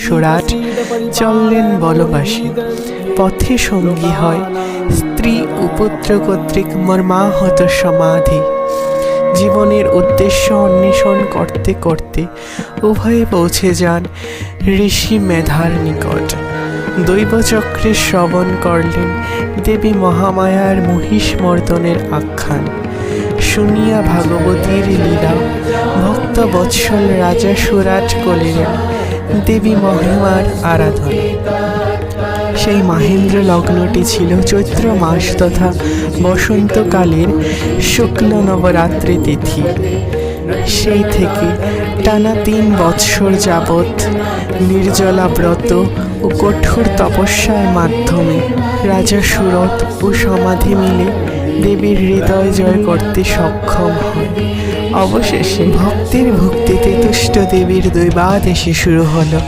সুরাট চললেন বনবাসী। পথে সঙ্গী হয় স্ত্রী ও পুত্র কর্তৃক মর্মাহত সমাধি। জীবনের উদ্দেশ্য অন্বেষণ করতে করতে উভয়ে পৌঁছে যান ঋষি মেধার নিকট। দৈবচক্রে শ্রবণ করলেন দেবী মহামায়ার মহিষমর্দনের আখ্যান। শুনিয়া ভাগবতীর লীলা ভক্ত বৎসল রাজা সুরাট করিলেন দেবী মহিমার আরাধনা। সেই মাহেন্দ্র লগ্নটি ছিল চৈত্র মাস তথা বসন্তকালের শুক্ল নবরাত্রি তিথি। সেই থেকে টানা 3 বৎসর যাবৎ নির্জলা ব্রত ও কঠোর তপস্যার মাধ্যমে রাজা সুরত ও সমাধি মিলে দেবীর হৃদয় জয় করতে সক্ষম হয়। অবশেষে ভক্তের ভক্তিতে তুষ্ট দেবীর দৈবাদেশে শুরু হলো